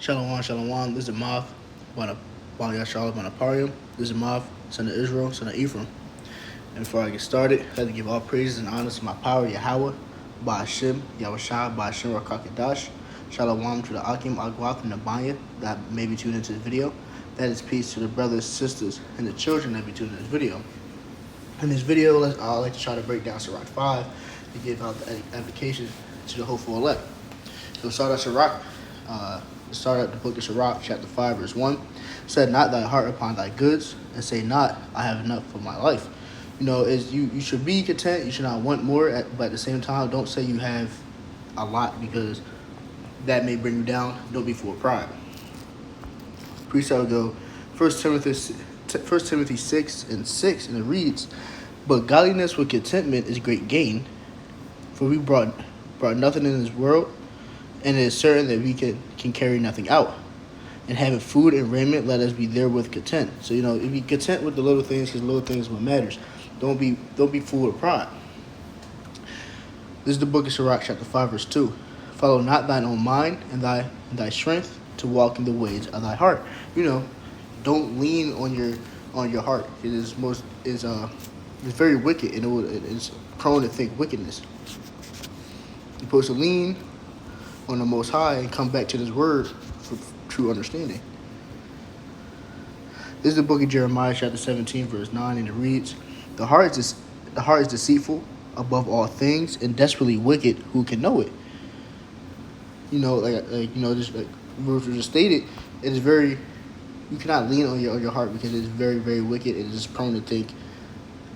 Shalom, shalom. This is Mav, Yashala Banaparium. This is Mav, son of Israel, son of Ephraim. And before I get started, I'd like to give all praises and honors to my power, Yahweh, Ba'ashim, Yahushua, Ba'ashim Rakakadash. Shalom to the Akim, Agwaf, and Abaya that may be tuned into this video. That is peace to the brothers, sisters, and the children that be tuned into this video. In this video, I'd like to try to break down Sirach 5 to give out the application to the hopeful elect. So start at Sirach. Start at the book of Sirach, chapter 5, verse 1. Set not thy heart upon thy goods, and say not, I have enough for my life. You should be content. You should not want more, but at the same time, don't say you have a lot, because that may bring you down. Don't be full of pride. Precept will go 1 Timothy 6 and 6, and it reads, but godliness with contentment is great gain, for we brought nothing in this world, and it is certain that we can carry nothing out. And having food and raiment, let us be therewith content. So, if be content with the little things, because little things is what matters. Don't be full of pride. This is the book of Sirach, chapter 5, verse 2. Follow not thine own mind and thy strength to walk in the ways of thy heart. Don't lean on your heart. It is very wicked, and it's prone to think wickedness. You're supposed to lean on the Most High and come back to this word for true understanding. This is the book of Jeremiah, chapter 17, verse 9, and it reads, The heart is deceitful above all things, and desperately wicked. Who can know it? Just like words were just stated, it is very. You cannot lean on your heart, because it is very, very wicked. It is prone to think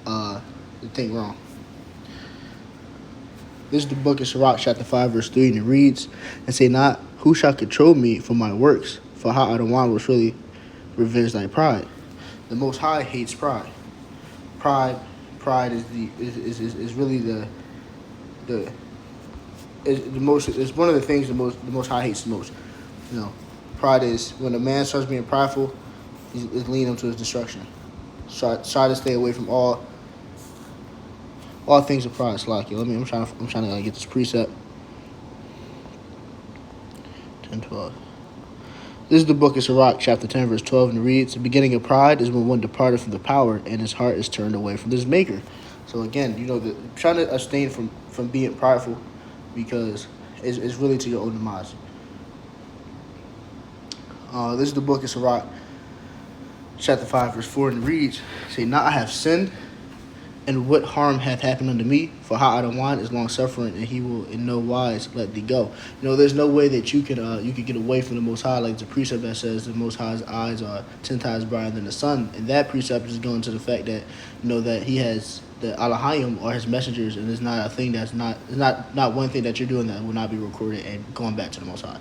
wrong. This is the book of Sirach, chapter 5, verse 3, and it reads, and say not, who shall control me for my works? For how Adonai will surely revenge thy pride. The Most High hates pride. Pride is really it's one of the things the Most High hates the most. Pride is when a man starts being prideful, is leading him to his destruction. Try to stay away from all things of pride. Slack you. I'm trying to get this precept. 10:12. This is the book of Sirach, chapter 10, verse 12, and it reads, the beginning of pride is when one departed from the power, and his heart is turned away from his maker. So again, trying to abstain from being prideful, because it's really to your own demise. This is the book of Sirach, chapter 5, verse 4, and it reads, say not, I have sinned, and what harm hath happened unto me? For how Adonai is long-suffering, and he will in no wise let thee go. There's no way that you could get away from the Most High, like the precept that says the Most High's eyes are 10 times brighter than the sun. And that precept is going to the fact that, that he has the Elohim are his messengers, and it's not a thing that's not one thing that you're doing that will not be recorded and going back to the Most High.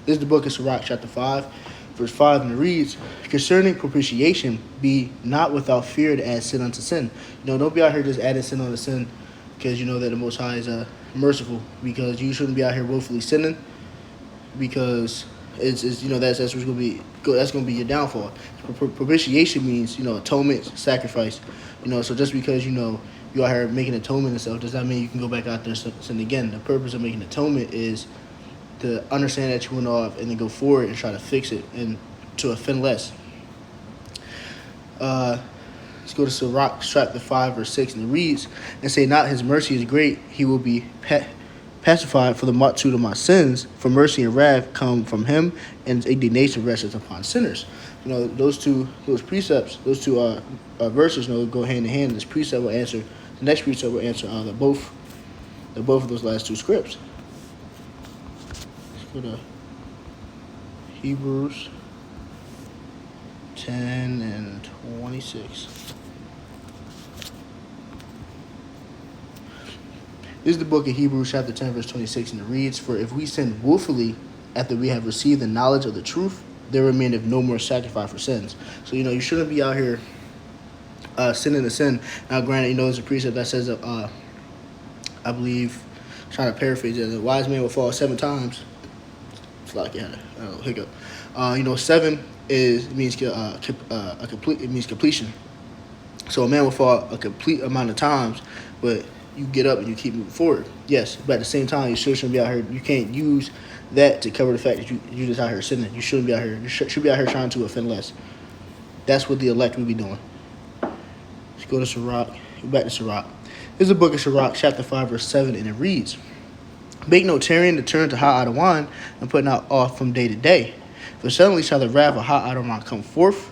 This is the book of Sirach, chapter 5, verse 5, and it reads, concerning propitiation, be not without fear to add sin unto sin. Don't be out here just adding sin unto sin, because you know that the Most High is merciful, because you shouldn't be out here willfully sinning, because it's that's what's going to be your downfall. Propitiation means atonement, sacrifice. So just because you out here making atonement and stuff does not mean you can go back out there and sin again. The purpose of making atonement is to understand that you went off and then go forward and try to fix it and to offend less. Let's go to Sirach, chapter 5, verse 6, and it reads, and say not, his mercy is great, he will be pacified for the multitude of my sins, for mercy and wrath come from him, and his indignation rests upon sinners. Those precepts, those two verses go hand in hand. This precept will answer, the next precept will answer both of those last two scripts. Go to Hebrews 10 and 26. This is the book of Hebrews, chapter 10, verse 26, and it reads, for if we sin willfully after we have received the knowledge of the truth, there remaineth no more sacrifice for sins. So, you shouldn't be out here sinning to sin. Now, granted, there's a precept that says, I believe, trying to paraphrase it, the wise man will fall 7 times. It's like you had a hiccup. 7 means completion. So a man will fall a complete amount of times, but you get up and you keep moving forward. Yes, but at the same time, you still shouldn't be out here. You can't use that to cover the fact that you just out here sinning. You shouldn't be out here. You should be out here trying to offend less. That's what the elect will be doing. Let's go to Sirach. Go back to Sirach. This is the book of Sirach, chapter 5, verse 7, and it reads, "Make no tarrying to turn to hot Adawan, and put not off from day to day. For suddenly shall the wrath of hot Adawan come forth,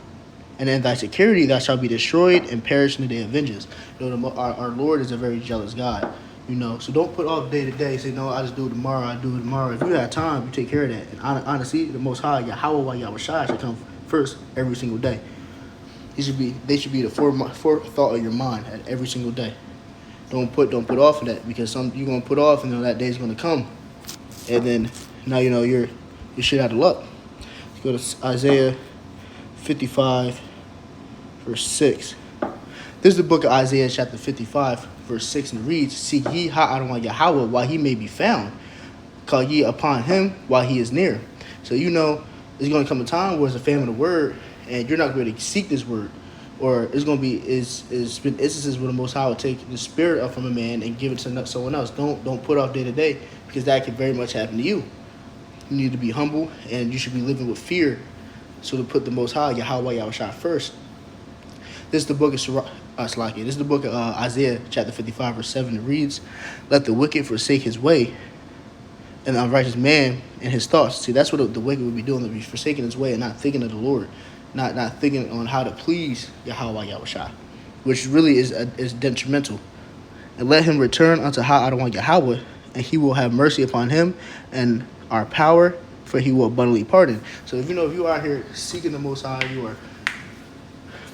and in thy security thou shalt be destroyed and perish in the day of vengeance." Our Lord is a very jealous God. So don't put off day to day. Say, no, I just do it tomorrow. I do it tomorrow. If you have time, you take care of that. And honestly, the Most High, Yahweh, Yahweh Shai, should come first every single day. They should be the forethought of your mind at every single day. Don't put off of that, because you're gonna put off, and that day's gonna come, and then now you're shit out of luck. Let's go to Isaiah 55, verse 6. This is the book of Isaiah, chapter 55, verse 6, and it reads, "Seek ye Adonai Yahweh while he may be found. Call ye upon him while he is near." So there's going to come a time where it's a famine of word, and you're not going to be able to seek this word. Or it's going to be it's been instances where the Most High will take the spirit from a man and give it to someone else. Don't put off day to day, because that could very much happen to you. You need to be humble, and you should be living with fear. So to put the Most High, Yahweh, Yahweh Shai, first. This is the book of Sirach. This is the book of Isaiah, chapter 55, verse 7. It reads, "Let the wicked forsake his way, and the unrighteous man and his thoughts." See, that's what the wicked would be doing. They'd be forsaking his way and not thinking of the Lord, not thinking on how to please Yahweh, Yahweh Shai, which really is detrimental. "And let him return unto Adonai Yahweh, and he will have mercy upon him, and our power, for he will abundantly pardon." So if you are out here seeking the Most High, you are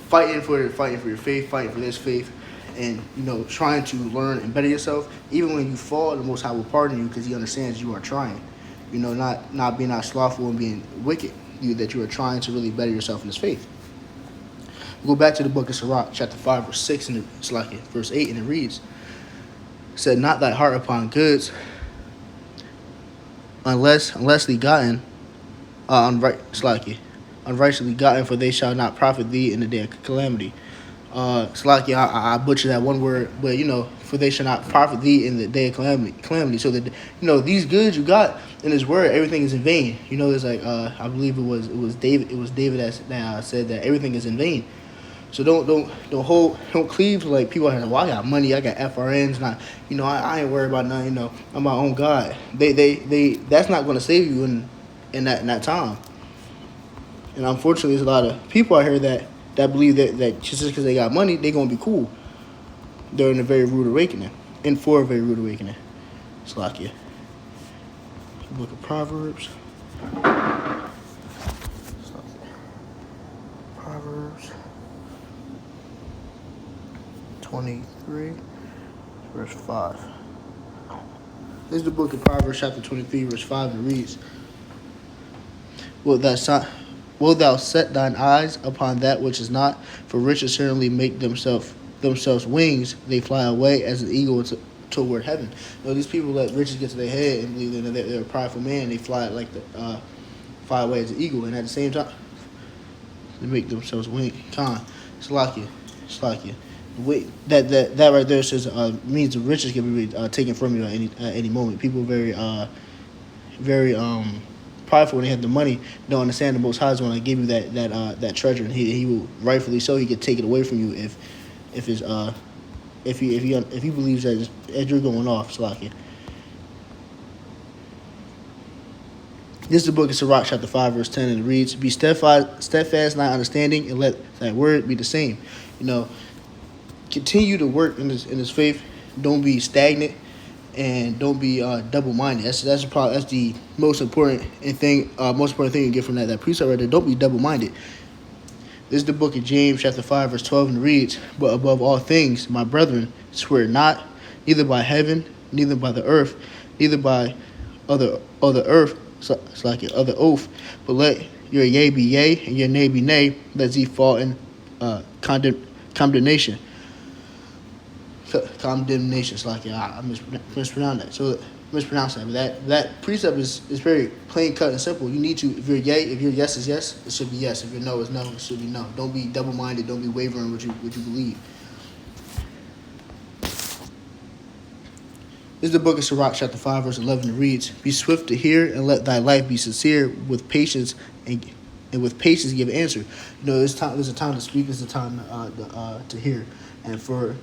fighting for your faith, fighting for this faith, and trying to learn and better yourself. Even when you fall, the Most High will pardon you, because he understands you are trying. Not being slothful and being wicked. That you are trying to really better yourself in this faith. We'll go back to the book of Sirach, chapter 5, verse 6, and verse 8, and it reads, "Set not thy heart upon goods, unlessly gotten, unrighteously gotten, for they shall not profit thee in the day of calamity." I butchered that one word, but for they shall not profit thee in the day of calamity. So that these goods you got in his word, everything is in vain. There's I believe it was David that said that everything is in vain. So don't cleave to people are like, well, I got money, I got FRNs, I ain't worried about nothing. I'm my own God. They that's not going to save you in that time. And unfortunately, there's a lot of people out here that believe that just because they got money, they're going to be cool. They're in a very rude awakening. For a very rude awakening. Slakia. Book of Proverbs. Proverbs 23, verse 5. This is the book of Proverbs, chapter 23, verse 5, and reads, Wilt thou set thine eyes upon that which is not? For riches certainly make themselves wings; they fly away as an eagle toward heaven. These people let riches get to their head and believe that they're a prideful man. They fly fly away as an eagle, and at the same time, they make themselves wings. Slakia. That right there says means the riches can be taken from you at any moment. People are very prideful when they have the money. Don't understand the Most High is going to give you that treasure, and he will rightfully so. He could take it away from you if he believes that as you're going off. Slakia. This is the book of Sirach, chapter 5, verse 10, and it reads, "Be steadfast in thy understanding, and let thy word be the same." Continue to work in this faith. Don't be stagnant, and don't be double-minded. That's the most important thing. Most important thing you get from that precept right there. Don't be double-minded. This is the book of James, chapter 5, verse 12, and it reads, "But above all things, my brethren, swear not, neither by heaven, neither by the earth, neither by other earth, like other oath, but let your yea be yea, and your nay be nay, lest ye fall in condemnation." Condemnation. I mispronounced that. So mispronounce that. But that precept is very plain, cut, and simple. You need to, if your yes is yes, it should be yes. If your no is no, it should be no. Don't be double-minded. Don't be wavering what you believe. This is the book of Sirach, chapter 5, verse 11. It reads, "Be swift to hear, and let thy life be sincere. With patience and with patience give answer." There's a time to speak. There's a time to hear. And for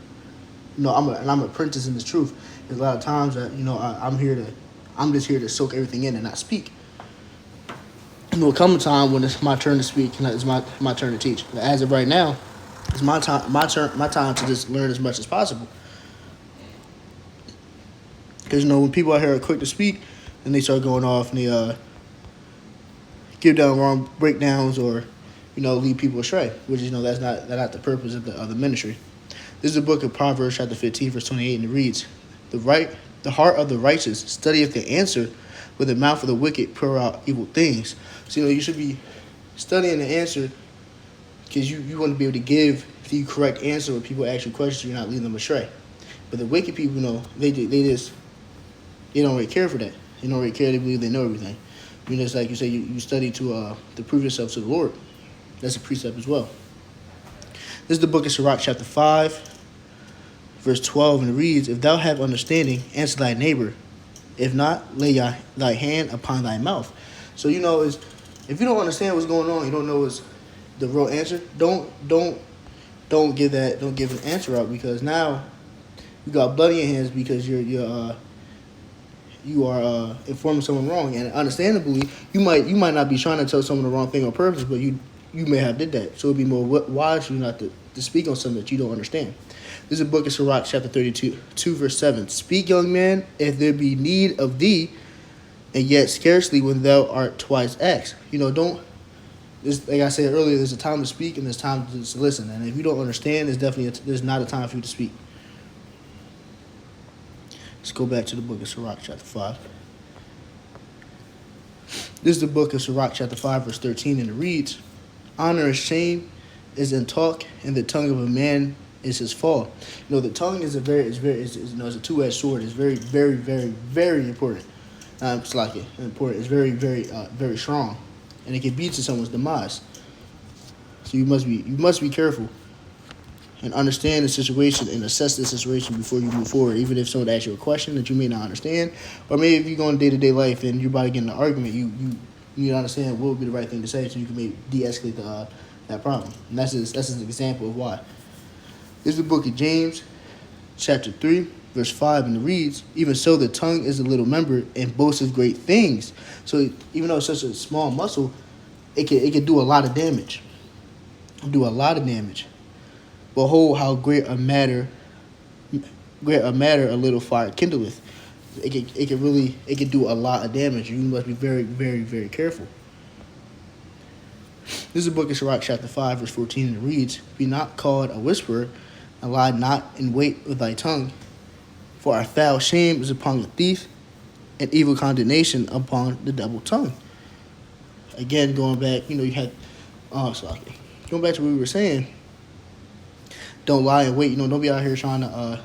I'm an apprentice in this truth. There's a lot of times that I'm just here to soak everything in and not speak. There'll come a time when it's my turn to speak and it's my turn to teach. But as of right now, it's my time to just learn as much as possible. Because when people out here are quick to speak, and they start going off and they give down wrong breakdowns or lead people astray, which that's not the purpose of the ministry. This is the book of Proverbs, chapter 15, verse 28, and it reads, "The heart of the righteous studieth the answer, but the mouth of the wicked pour out evil things." So you should be studying the answer because you want to be able to give the correct answer when people ask you questions, so you're not leading them astray. But the wicked people, they don't really care for that. They don't really care. They believe they know everything. It's like you say, you study to prove yourself to the Lord. That's a precept as well. This is the book of Sirach, chapter 5, verse 12, and it reads, "If thou have understanding, answer thy neighbor. If not, lay thy hand upon thy mouth." So if you don't understand what's going on, you don't know what's the real answer. Don't give an answer out, because now you got blood in your hands because you are informing someone wrong, and understandably, you might not be trying to tell someone the wrong thing on purpose, but you may have did that. So it'd be more wise for you not to speak on something that you don't understand. This is a book of Sirach, chapter 32, verse 7. "Speak, young man, if there be need of thee, and yet scarcely when thou art twice asked." Don't. Like I said earlier, there's a time to speak and there's time to listen. And if you don't understand, there's not a time for you to speak. Let's go back to the book of Sirach, chapter 5. This is the book of Sirach, chapter 5, verse 13, and it reads, "Honor and shame is in talk, and the tongue of a man is his fall." The tongue is a two-edged sword. It's very, very, very, very important. It's important. It's very, very, very strong, and it can lead to someone's demise. So you must be careful and understand the situation and assess the situation before you move forward. Even if someone asks you a question that you may not understand, or maybe if you're going day-to-day life and you're about to get in an argument, you need to understand what would be the right thing to say so you can maybe de-escalate that problem. And that's an example of why. This is the book of James, chapter 3, verse 5, and it reads, "Even so the tongue is a little member and boasts of great things." So even though it's such a small muscle, it can do a lot of damage. "Behold, how great a matter a little fire kindleth." It can do a lot of damage. You must be very, very, very careful. This is the book of Sirach, chapter 5, verse 14, and it reads, "Be not called a whisperer, and lie not in wait with thy tongue. For a foul shame is upon the thief, and evil condemnation upon the double tongue." Again, going back, going back to what we were saying. Don't lie and wait. Don't be out here trying to.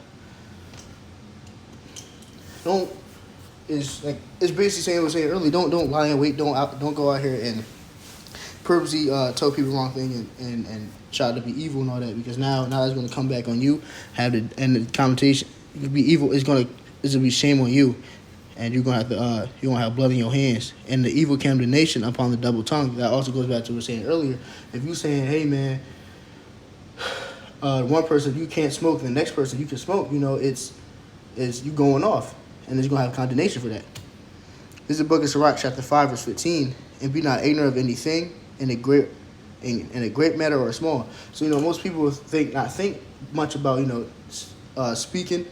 It's basically saying what I was saying earlier. Don't lie and wait. Don't go out here and purposely tell people the wrong thing and try to be evil and all that, because now it's going to come back on you. And the connotation, you can be evil. It's going to be shame on you, and you're going to have blood in your hands, and the evil condemnation upon the double tongue. That also goes back to what I was saying earlier. If you're saying, "Hey man, one person you can't smoke, and the next person you can smoke," it's you going off, and it's going to have condemnation for that. This is the book of Sirach, chapter 5, verse 15. "And be not ignorant of anything in a great matter or small." So most people think much about speaking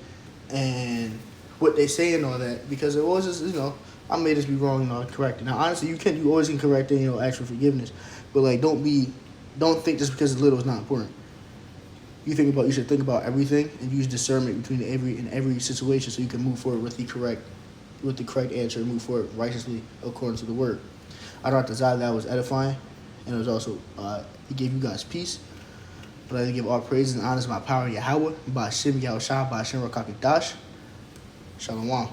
and what they say and all that, because it was just I may just be wrong, correct it. Now honestly, you always can correct it, ask for forgiveness, but don't think just because it's little is not important. You should think about everything and use discernment between every situation, so you can move forward with the correct answer and move forward righteously according to the word. I don't desire that was edifying, and it was also it gave you guys peace. But I give all praises and honors to my power Yahweh, by Shem Yahushua, by Shem Rakakadash. Shalom.